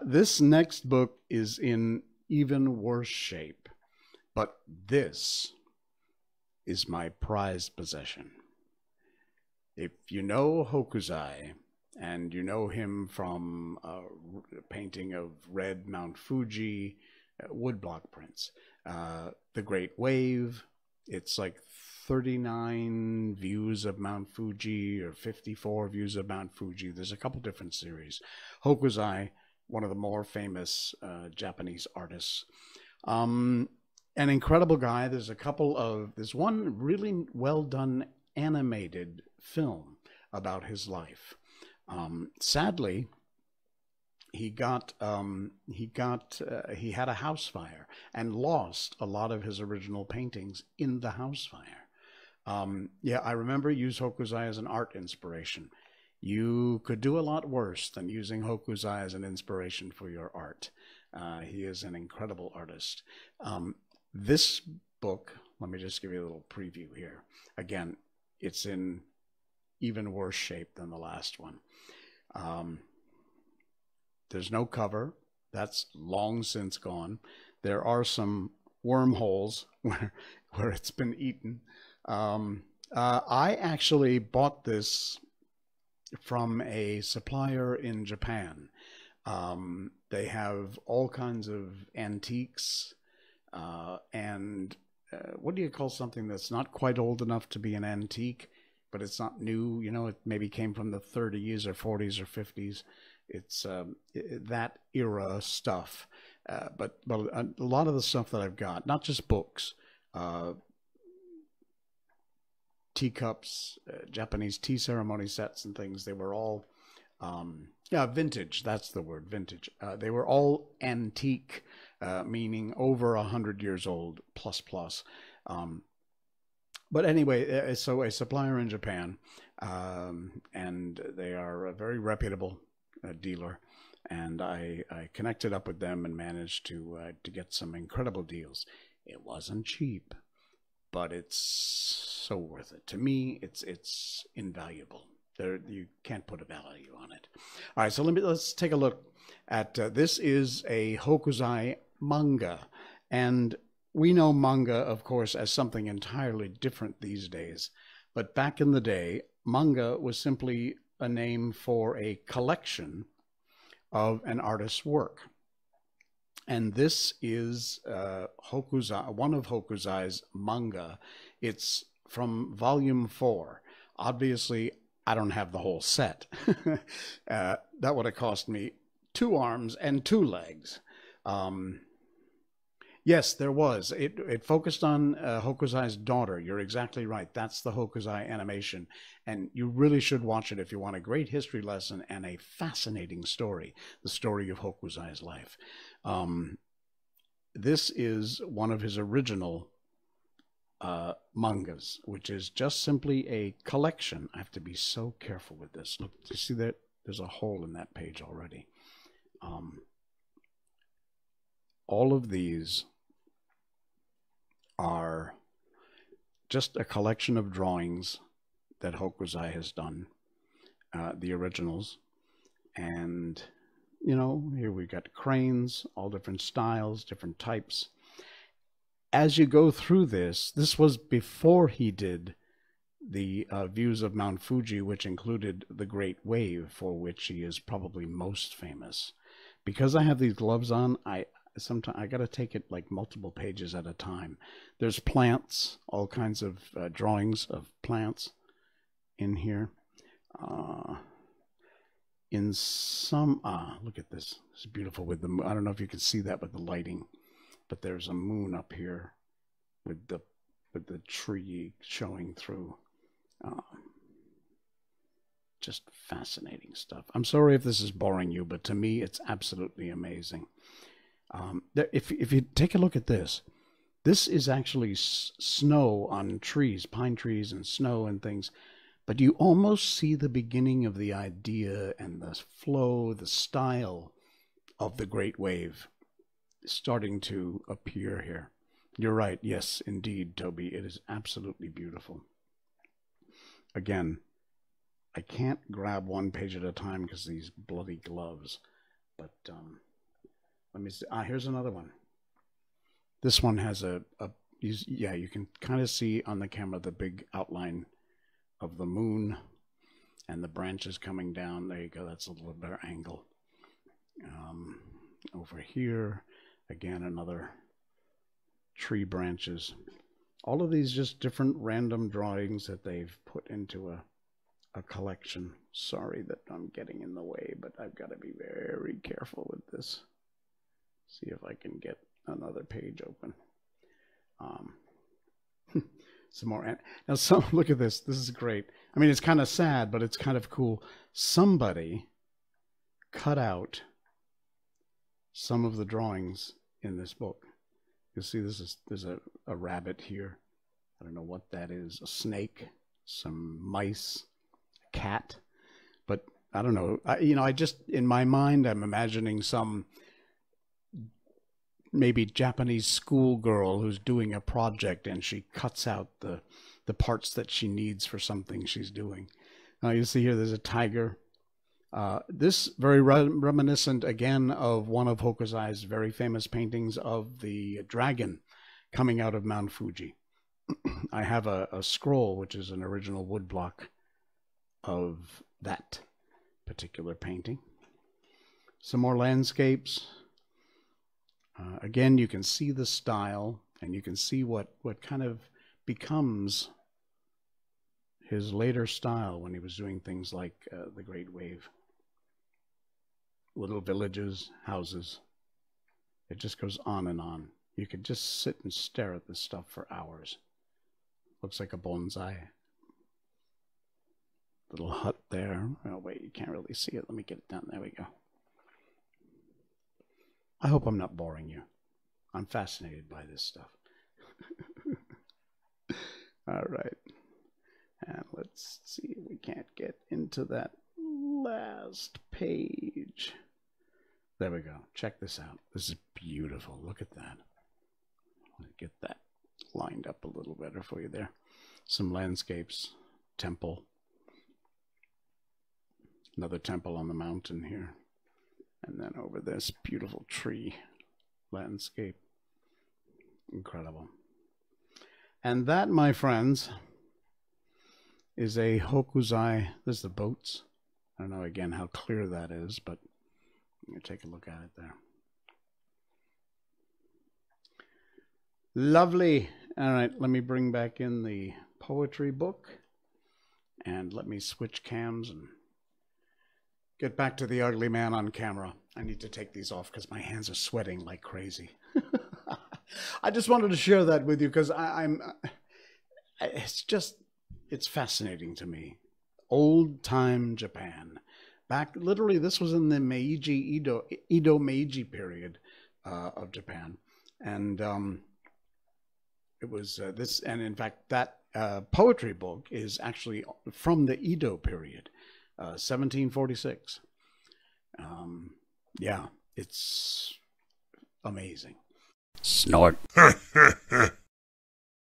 This next book is in even worse shape, but this is my prized possession. If you know Hokusai, and you know him from a painting of red Mount Fuji, woodblock prints, The Great Wave, it's like 39 views of Mount Fuji or 54 views of Mount Fuji. There's a couple different series. Hokusai, one of the more famous Japanese artists. An incredible guy. There's one really well done animated film about his life. Sadly, he had a house fire and lost a lot of his original paintings in the house fire. Yeah, I remember use Hokusai as an art inspiration. You could do a lot worse than using Hokusai as an inspiration for your art. He is an incredible artist. This book, let me just give you a little preview here. Again, it's in even worse shape than the last one. There's no cover. That's long since gone. There are some wormholes where it's been eaten. I actually bought this from a supplier in Japan. They have all kinds of antiques and what do you call something that's not quite old enough to be an antique, but it's not new? You know, it maybe came from the 30s or 40s or 50s. It's that era stuff. But a lot of the stuff that I've got, not just books, teacups, Japanese tea ceremony sets and things, they were all, vintage. That's the word, vintage. They were all antique, meaning over 100 years old, plus. But anyway, so a supplier in Japan, and they are a very reputable dealer, and I connected up with them and managed to get some incredible deals. It wasn't cheap, but it's so worth it. To me, it's invaluable. You can't put a value on it. All right, so let's take a look at this. Is a Hokusai manga, and we know manga, of course, as something entirely different these days. But back in the day, manga was simply a name for a collection of an artist's work. And this is Hokusai, one of Hokusai's manga. It's from volume 4. Obviously, I don't have the whole set. That would have cost me 2 arms and 2 legs. Yes, there was. It focused on Hokusai's daughter. You're exactly right. That's the Hokusai animation. And you really should watch it if you want a great history lesson and a fascinating story, the story of Hokusai's life. This is one of his original mangas, which is just simply a collection. I have to be so careful with this. Look, you see that? There's a hole in that page already. All of these are just a collection of drawings that Hokusai has done, the originals. And, you know, here we've got cranes, all different styles, different types. As you go through this was before he did the views of Mount Fuji, which included the Great Wave, for which he is probably most famous. Because I have these gloves on, sometimes I got to take it like multiple pages at a time. There's plants, all kinds of drawings of plants in here. In some, look at this. It's beautiful with the, I don't know if you can see that with the lighting, but there's a moon up here with the tree showing through. Just fascinating stuff. I'm sorry if this is boring you, but to me, it's absolutely amazing. If you take a look at this, this is actually snow on trees, pine trees and snow and things, but you almost see the beginning of the idea and the flow, the style of the Great Wave starting to appear here. You're right. Yes, indeed, Toby. It is absolutely beautiful. Again, I can't grab one page at a time because these bloody gloves, but Let me see. Here's another one. This one has yeah, you can kind of see on the camera the big outline of the moon and the branches coming down. There you go. That's a little better angle. Over here, again, another tree branches. All of these just different random drawings that they've put into a collection. Sorry that I'm getting in the way, but I've got to be very careful with this. See if I can get another page open. Some more. Now, look at this. This is great. I mean, it's kind of sad, but it's kind of cool. Somebody cut out some of the drawings in this book. You'll see there's a rabbit here. I don't know what that is. A snake, some mice, a cat. But I don't know. I just, in my mind, I'm imagining some maybe Japanese schoolgirl who's doing a project and she cuts out the parts that she needs for something she's doing. You see here there's a tiger. This very reminiscent again of one of Hokusai's very famous paintings of the dragon coming out of Mount Fuji. I have a scroll which is an original woodblock of that particular painting. Some more landscapes. Again, you can see the style, and you can see what kind of becomes his later style when he was doing things like the Great Wave. Little villages, houses. It just goes on and on. You could just sit and stare at this stuff for hours. Looks like a bonsai. Little hut there. Oh, wait, you can't really see it. Let me get it down. There we go. I hope I'm not boring you. I'm fascinated by this stuff. All right. And let's see if we can't get into that last page. There we go. Check this out. This is beautiful. Look at that. Let me get that lined up a little better for you there. Some landscapes. Temple. Another temple on the mountain here. And then over this beautiful tree landscape. Incredible. And that, my friends, is a Hokusai. There's the boats. I don't know, again, how clear that is, but you take a look at it there. Lovely. All right, let me bring back in the poetry book. And let me switch cams and get back to the ugly man on camera. I need to take these off because my hands are sweating like crazy. I just wanted to share that with you because it's fascinating to me. Old time Japan. Literally, this was in the Edo Meiji period of Japan. And it was this, and in fact, that poetry book is actually from the Edo period. 1746. Yeah, it's amazing. Snort.